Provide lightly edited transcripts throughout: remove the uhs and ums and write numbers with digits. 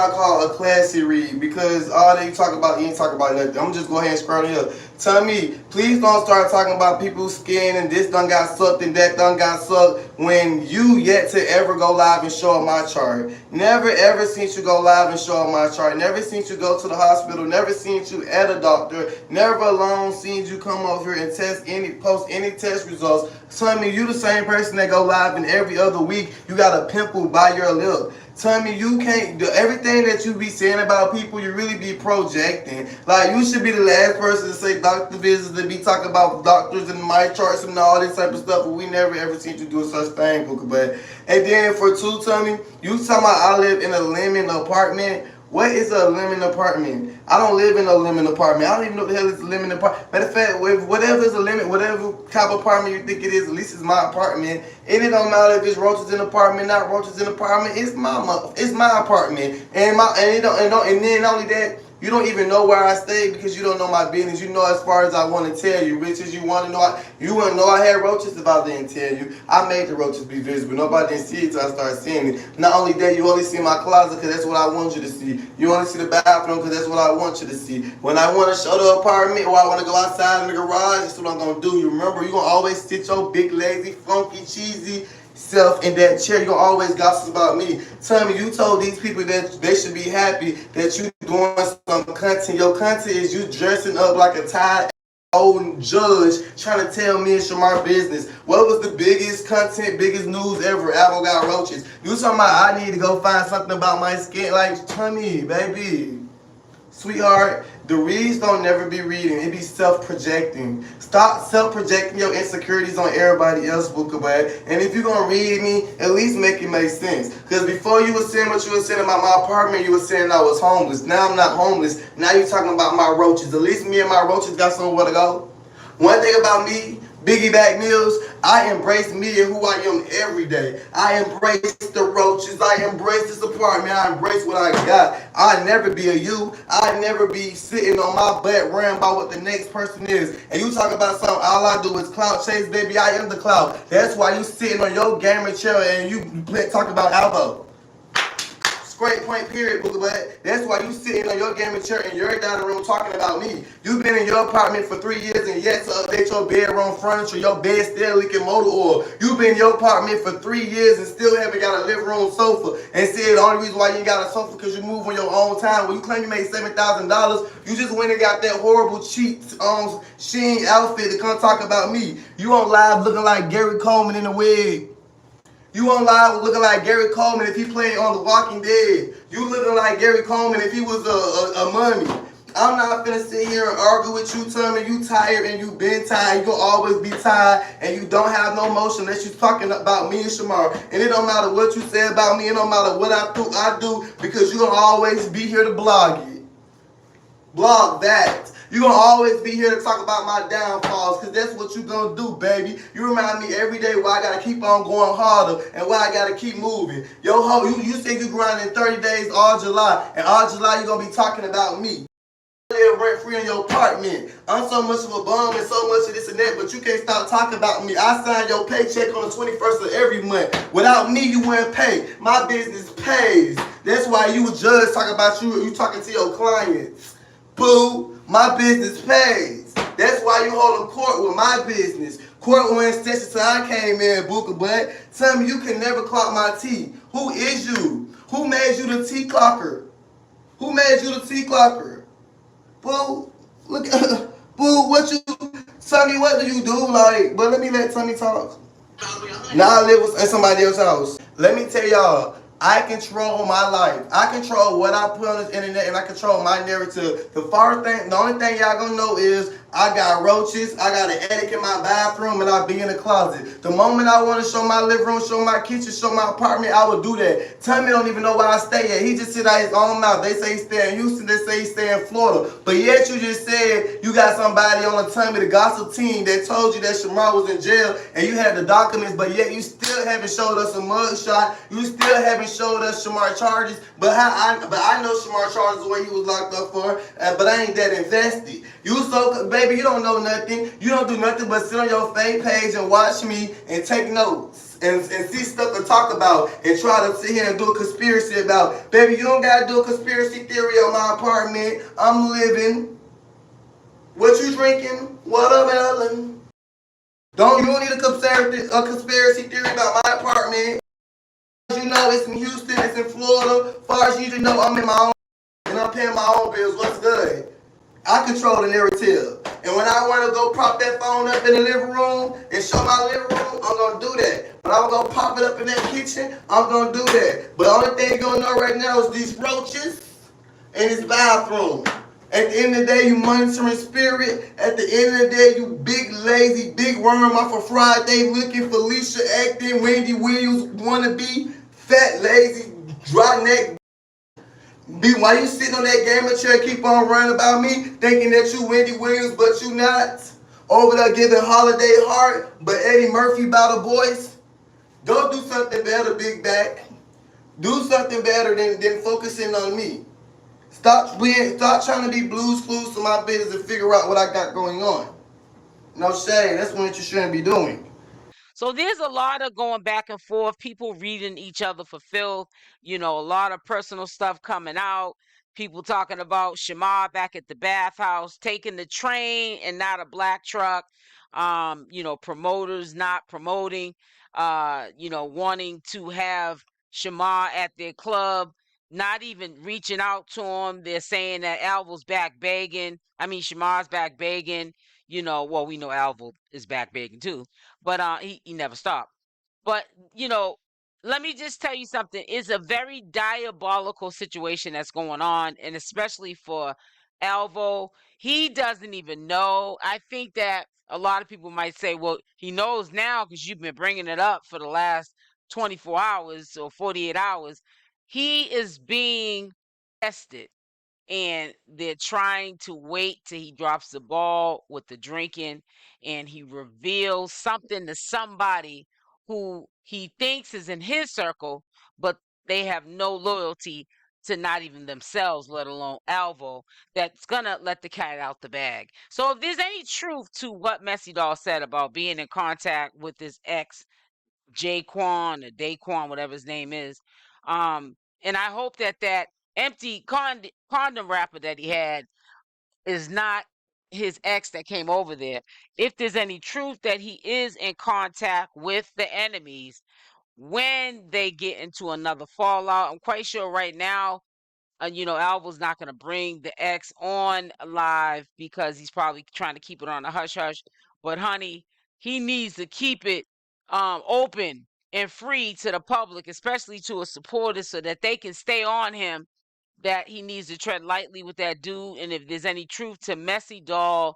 I call a classy read, because all that you talk about, you ain't talking about nothing. I'm just go ahead and scroll here. Tommy, please don't start talking about people's skin and this done got sucked and that done got sucked when you yet to ever go live and show up my chart. Never ever seen you go live and show up my chart. Never seen you go to the hospital. Never seen you at a doctor. Never alone seen you come over here and post any test results. Tommy, you the same person that go live and every other week you got a pimple by your lip. Tommy, you can't do everything that you be saying about people, you really be projecting. Like, you should be the last person to say doctor visits, to be talking about doctors and my charts and all this type of stuff, but we never ever seen you do such thing, Booker. But and then for two, Tommy, you talking about I live in a lemon apartment. What is a lemon apartment? I don't live in a lemon apartment. I don't even know what the hell is a lemon apartment. Matter of fact, whatever is a lemon, whatever type of apartment you think it is, at least it's my apartment. And it don't matter if it's Roaches in the apartment, not Roaches in the apartment. It's my apartment. And then not only that, you don't even know where I stay because you don't know my business. You know as far as I want to tell you, bitches. You want to know. You want to know I had roaches if I didn't tell you. I made the roaches be visible. Nobody didn't see it until I started seeing it. Not only that, you only see my closet because that's what I want you to see. You only see the bathroom because that's what I want you to see. When I want to show the apartment or I want to go outside in the garage, that's what I'm going to do. You remember, you're going to always sit your big, lazy, funky, cheesy self in that chair. You gonna always gossip about me. Tell me, you told these people that they should be happy that you doing some content. Your content is you dressing up like a tired old judge trying to tell me and Shamar business. What was the biggest content, biggest news ever? Alvo got roaches. You talking about I need to go find something about my skin? Like, Tommy, baby. Sweetheart, the reads don't never be reading. It be self-projecting. Stop self-projecting your insecurities on everybody else, Booker. And if you're going to read me, at least make it make sense. Because before you were saying what you were saying about my apartment, you were saying I was homeless. Now I'm not homeless. Now you're talking about my roaches. At least me and my roaches got somewhere to go. One thing about me, Biggie Back Mills, I embrace me and who I am every day. I embrace the roaches. I embrace this apartment. I embrace what I got. I never be a you. I never be sitting on my butt worrying about what the next person is. And you talk about something, all I do is clout chase, baby. I am the clout. That's why you sitting on your gamer chair and you talk about Alvo. Straight point, period, Booker. That's why you sitting on your gaming chair and you're down the room talking about me. You've been in your apartment for 3 years and yet to update your bedroom furniture, your bed still leaking motor oil. You've been in your apartment for 3 years and still haven't got a living room sofa. And said the only reason why you ain't got a sofa because you move on your own time. When you claim you made $7,000, you just went and got that horrible cheap Sheen outfit to come talk about me. You on live looking like Gary Coleman in a wig. You on live looking like Gary Coleman if he played on The Walking Dead. You looking like Gary Coleman if he was a mummy. I'm not finna sit here and argue with you, Tommy. You tired and you been tired. You gonna always be tired and you don't have no motion unless you talking about me and Shamar. And it don't matter what you say about me. It don't matter what I do because you gonna always be here to blog it. Blog that. You're going to always be here to talk about my downfalls because that's what you're going to do, baby. You remind me every day why I got to keep on going harder and why I got to keep moving. You said you grinding 30 days all July, and all July you're going to be talking about me. Live rent free in your apartment. I'm so much of a bum and so much of this and that, but you can't stop talking about me. I sign your paycheck on the 21st of every month. Without me, you wouldn't pay. My business pays. That's why you a judge talking about you talking to your clients. Boo. My business pays. That's why you holding court with my business. Court went session till I came in, Booker. But tell me you can never clock my tea. Who is you? Who made you the tea clocker? Who made you the tea clocker? Boo, look, boo, what you, tell me what do you do? Like, but let me let Tony talk. Now I live at somebody else's house. Let me tell y'all. I control my life. I control what I put on this internet and I control my narrative. The only thing y'all gonna know is I got roaches, I got an attic in my bathroom, and I'll be in the closet. The moment I want to show my living room, show my kitchen, show my apartment, I will do that. Tommy don't even know where I stay at. He just sit out his own mouth. They say he stay in Houston, they say he stay in Florida. But yet you just said you got somebody on the Tommythegossip team that told you that Shamar was in jail and you had the documents, but yet you still haven't showed us a mugshot. You still haven't showed us Shamar charges. But I know Shamar charges the way he was locked up for, but I ain't that invested. You so, baby, baby, you don't know nothing. You don't do nothing but sit on your fake page and watch me and take notes and see stuff to talk about and try to sit here and do a conspiracy about. Baby, you don't gotta do a conspiracy theory on my apartment. I'm living. What you drinking? What up, Ellen? You don't need a conspiracy theory about my apartment. You know, it's in Houston, it's in Florida. As far as you know, I'm in my own and I'm paying my own bills. What's good? I control the narrative. And when I want to go prop that phone up in the living room and show my living room, I'm going to do that. When I'm going to pop it up in that kitchen, I'm going to do that. But the only thing you're going to know right now is these roaches in this bathroom. At the end of the day, you monitoring spirit. At the end of the day, you big, lazy, big worm off of Friday looking, Felicia acting, Wendy Williams wannabe, fat, lazy, dry neck. Why you sitting on that gamer chair, keep on running about me, thinking that you Wendy Williams, but you not? Over there giving Holiday Heart, but Eddie Murphy by the voice? Go do something better, big back. Do something better than focusing on me. Stop trying to be Blue's Clues to my business and figure out what I got going on. No shade, that's what you shouldn't be doing. So there's a lot of going back and forth, people reading each other for filth, a lot of personal stuff coming out, people talking about Shamar back at the bathhouse, taking the train and not a black truck, promoters not promoting, wanting to have Shamar at their club, not even reaching out to him. They're saying that Alvo's back begging. Shamar's back begging. We know Alvo is back begging too, but he never stopped. But let me just tell you something. It's a very diabolical situation that's going on, and especially for Alvo. He doesn't even know. I think that a lot of people might say, well, he knows now because you've been bringing it up for the last 24 hours or 48 hours. He is being tested, and they're trying to wait till he drops the ball with the drinking and he reveals something to somebody who he thinks is in his circle, but they have no loyalty to not even themselves, let alone Alvo, that's gonna let the cat out the bag. So if there's any truth to what 𝗪𝗛𝗧 said about being in contact with his ex, Jaquan or Daquan, whatever his name is, and I hope that empty condom wrapper that he had is not his ex that came over there. If there's any truth that he is in contact with the enemies when they get into another fallout, I'm quite sure right now, Alvo's not going to bring the ex on live because he's probably trying to keep it on a hush hush. But honey, he needs to keep it open and free to the public, especially to his supporters, so that they can stay on him. That he needs to tread lightly with that dude, and if there's any truth to 𝗪𝗛𝗧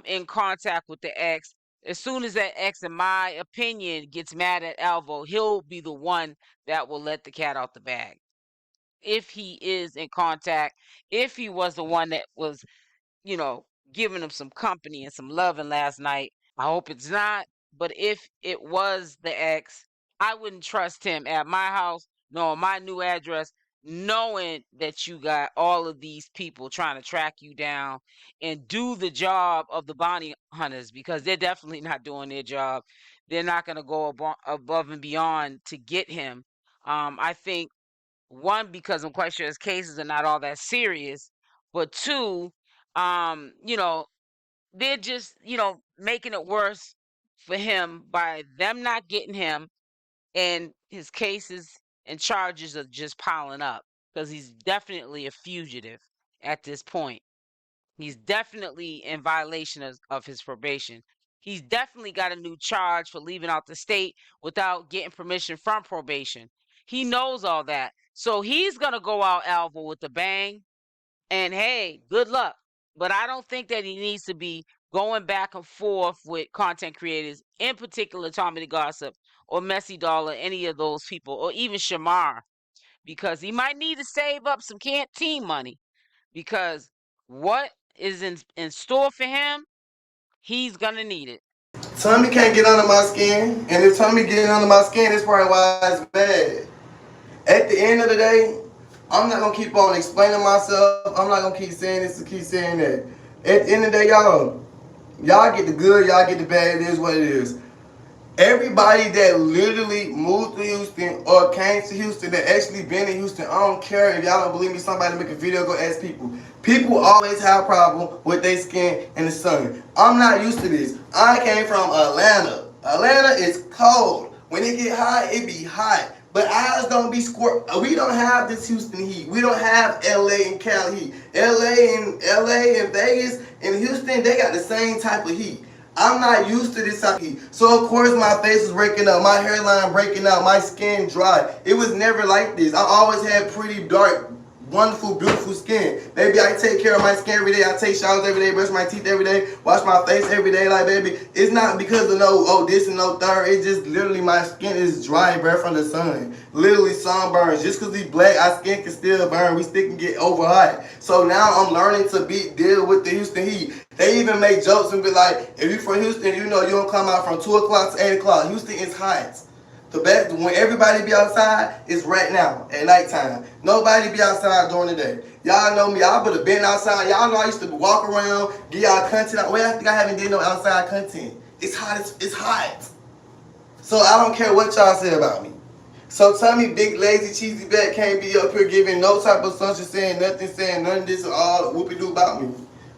in contact with the ex, as soon as that ex, in my opinion, gets mad at Alvo, he'll be the one that will let the cat out the bag. If he is in contact, if he was the one that was, giving him some company and some loving last night. I hope it's not, but if it was the ex, I wouldn't trust him at my house, nor my new address, knowing that you got all of these people trying to track you down and do the job of the bounty hunters, because they're definitely not doing their job. They're not going to go above and beyond to get him. I think, one, because I'm quite sure his cases are not all that serious, but two, they're just, making it worse for him by them not getting him, and his cases and charges are just piling up because he's definitely a fugitive at this point. He's definitely in violation of his probation. He's definitely got a new charge for leaving out the state without getting permission from probation. He knows all that. So he's going to go out, Alvo, with a bang. And hey, good luck. But I don't think that he needs to be going back and forth with content creators, in particular Tommythegossip or 𝗪𝗛𝗧 or any of those people, or even Shamar, because he might need to save up some canteen money, because what is in store for him, he's going to need it. Tommy can't get under my skin, and if Tommy getting under my skin, that's probably why it's bad. At the end of the day, I'm not gonna keep on explaining myself. I'm not gonna keep saying this and keep saying that. At the end of the day, y'all get the good, y'all get the bad. It is what it is. Everybody that literally moved to Houston or came to Houston that actually been in Houston, I don't care if y'all don't believe me, somebody make a video, go ask people. People always have a problem with their skin and the sun. I'm not used to this. I came from Atlanta. Atlanta is cold. When it get hot, it be hot. But ours don't be squirt. We don't have this Houston heat. We don't have LA and Cali heat. LA and Vegas and Houston, they got the same type of heat. I'm not used to this type of heat. So of course my face is breaking up, my hairline breaking out, my skin dry. It was never like this. I always had pretty dark, wonderful, beautiful skin. Baby, I take care of my skin every day. I take showers every day, brush my teeth every day, wash my face every day. Like, baby, it's not because of this and no third. It's just literally my skin is dry, bro, from the sun. Literally sunburns. Just because we black, our skin can still burn. We still can get over hot. So now I'm learning to deal with the Houston heat. They even make jokes and be like, if you from Houston, you know you don't come out from 2 o'clock to 8 o'clock. Houston is hot. The best, when everybody be outside, is right now, at nighttime. Nobody be outside during the day. Y'all know me, y'all would have been outside. Y'all know I used to walk around, get y'all content. Well, I think I haven't did no outside content. It's hot, it's hot. So I don't care what y'all say about me. So tell me big, lazy, cheesy back can't be up here giving no type of assumption, saying none of this, all whoopie-doo about me.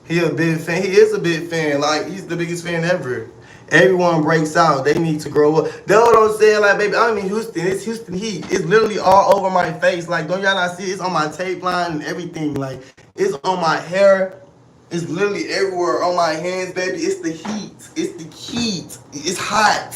He a big fan. He is a big fan. Like, he's the biggest fan ever. Everyone breaks out. They need to grow up. That's what I'm saying. Like, baby, I'm in Houston. It's Houston heat. It's literally all over my face. Like, don't y'all not see it? It's on my tape line and everything. Like, it's on my hair. It's literally everywhere on my hands, baby. It's the heat. It's the heat. It's hot.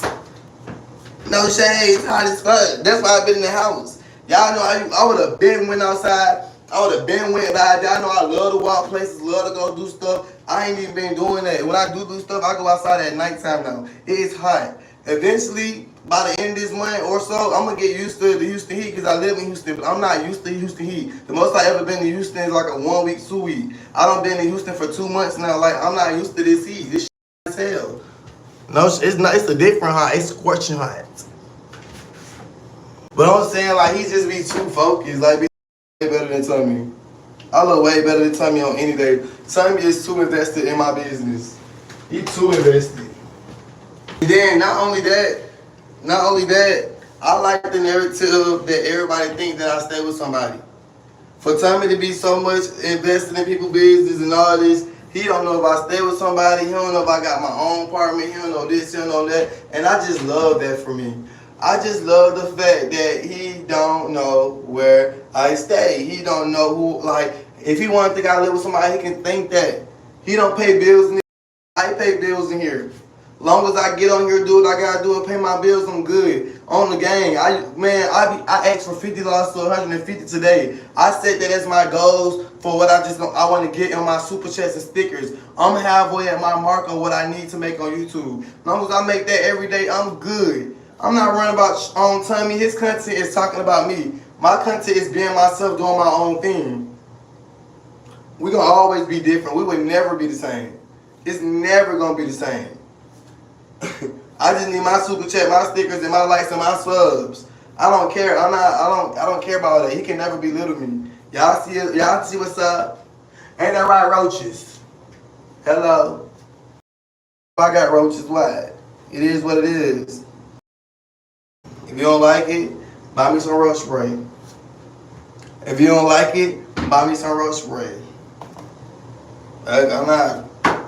No shade. It's hot as fuck. That's why I've been in the house. Y'all know I would have been went outside. I would have been went by. Y'all know I love to walk places, love to go do stuff. I ain't even been doing that. When I do stuff, I go outside at nighttime now. It is hot. Eventually, by the end of this month or so, I'm going to get used to the Houston heat because I live in Houston, but I'm not used to Houston heat. The most I ever been to Houston is like a 1 week, 2 week. I done been in Houston for 2 months now. Like, I'm not used to this heat. This shit is hell. No, it's not. It's a different hot. It's scorching hot. But I'm saying, like, he just be too focused. Like, be way better than Tommy. I look way better than Tommy on any day. Tommy is too invested in my business. He too invested. And then not only that, I like the narrative that everybody thinks that I stay with somebody. For Tommy to be so much invested in people's business and all this, he don't know if I stay with somebody, he don't know if I got my own apartment, he don't know this, he don't know that. And I just love that for me. I just love the fact that he don't know where I stay. He don't know who, like, if he want to think I live with somebody, he can think that. He don't pay bills in here. I pay bills in here. Long as I get on here, do what I gotta do and pay my bills, I'm good. On the gang, I asked for $50 to $150 today. I said that as my goals for what I want to get in my super chats and stickers. I'm halfway at my mark on what I need to make on YouTube. As long as I make that every day, I'm good. I'm not running about on Tommy. His content is talking about me. My content is being myself, doing my own thing. We're going to always be different. We would never be the same. It's never going to be the same. I just need my super chat, my stickers, and my likes and my subs. I don't care. I don't care about that. He can never belittle me. Y'all see what's up? Ain't that right, roaches? Hello. I got roaches. What? It is what it is. If you don't like it, buy me some roach spray. If you don't like it, buy me some roach spray. I'm not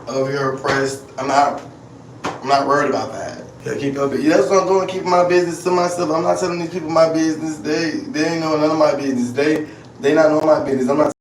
over here oppressed. I'm not worried about that. Yeah, keep up. Yeah, that's what I'm doing, keeping my business to myself. I'm not telling these people my business. They ain't know none of my business. They not know my business. I'm not